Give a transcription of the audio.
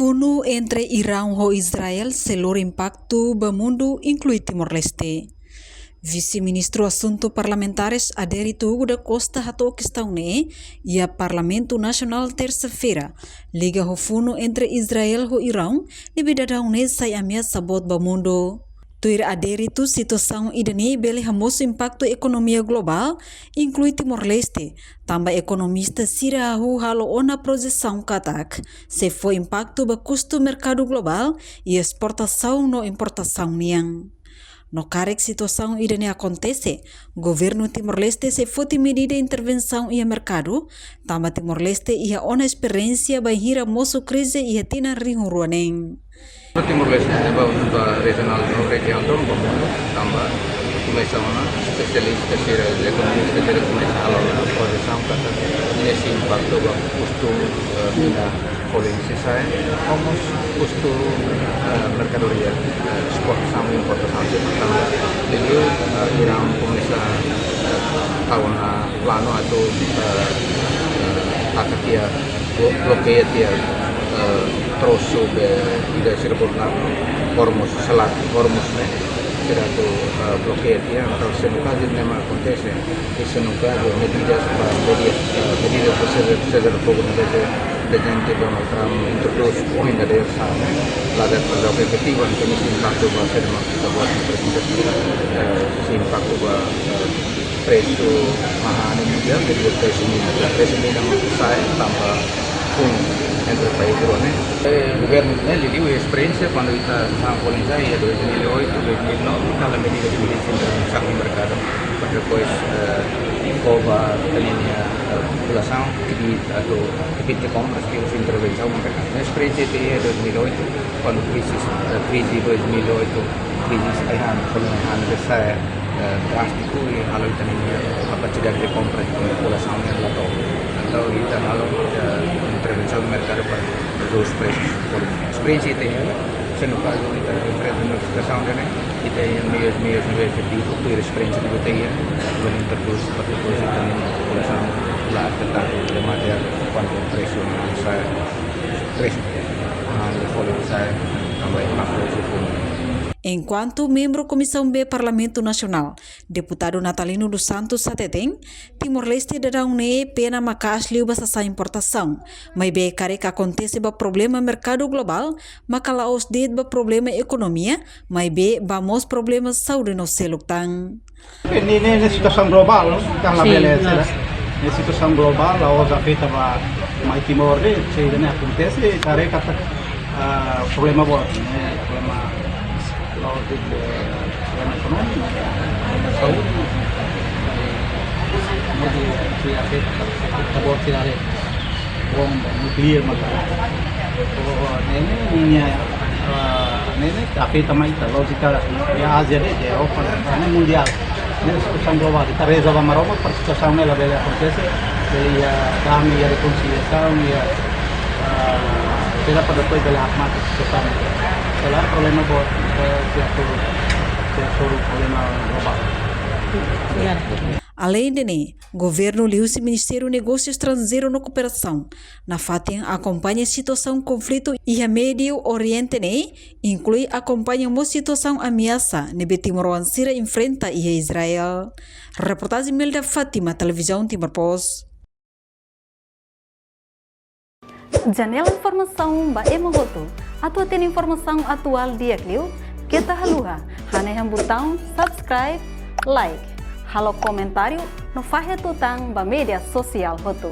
Funo entre Irão e Israel selor impacto do mundo, inclui Timor-Leste. Vice-ministro Assuntos Parlamentares Adérito da Costa hatou questão e a Parlamento Nacional terça-feira liga o funo entre Israel e Irão e bidadão sai ameaça bot do mundo. Tuir Adérito situação idani bele hamoso impacto ekonomia global, inclui Timor-Leste. Também economista Sirahu halo ona projeção katak, se foi impacto ba custo mercado global e exportação no importação niang. No carek situação idani acontece, governo Timor-Leste se foi medida intervenção e mercado, também Timor-Leste ia ona experiência ba hira moso crise ia tina ringuruaneng. Timor-Leste é regional tambah começa uma especialista economista começa a projeção para esse impacto do custo da polícia como custo mercadoria exportação e importação jadi Irão começa tahun plano atau atakia bloqueia terus tidak sirkulna Hormuz Selat Hormuz será tu bloqueio atau senuka de memang acontece e senuka de medidas para fogo no presidente Donald Trump introduz ainda dessa lá da efetiva que esse impacto vai ser uma coisa boa para esse impacto vai preço mahal mundial jadi preço mínimo sai tambah entre os países o governo jadi a experiência quando está na Polícia em 2008, 2009 aquela medida de intervenção no mercado para depois cova a linha população atau de compras que os intervenção no mercado. A experiência de 2008 quando crise 2008 crise penurunan besar drástico e hal itu capacidade de compra de população atau kita lalu intervenção no mercado para os preços. Experiência tem senuka kita implementação kita yang meios efetivo por experiência que tem para introduzir para depois também população lá tentang matéria quanto preço saya preço follow saya também macro. Enquanto membro Comissão B Parlamento Nacional, deputado Natalino dos Santos Sateteng, Timor-Leste dará pena macasliu basa importação, mas be careka acontece ba problema mercado global, makala os dead ba problema economia, mas be vamos problemas saúde no selutang. Ini situação global, kan la beleza, né? Situação global, a os afeta ba mai Timor-Leste, se ne acontece, careka problema bom, né? Problema problema econômico, saúde, que afeta acabou de tirar bomba nuclear maka nenek afeta mais a lógica de Ásia de Europa, né, mundial, né, situação global. Kita resolve Maroko para situação nela bela acontece, ele dá a reconciliação e será para depois dela armar a situação. Ela problema buat problema global. Além de governo liu-se Ministério do Negócio Estrangeiro na Cooperação. Na FATEN acompanha a situação conflito e a Médio Oriente inclui acompanha uma situação ameaça nebe Timor-Leste enfrenta e Israel. Reportagem Melda Fátima, Televisão Timor-Post. Janela informação ba emohoto. Atau tem informação atual dia kliu, kita haluha, haneham botão subscribe, like, halo comentário, no fahe tutang ba media sosial hotu.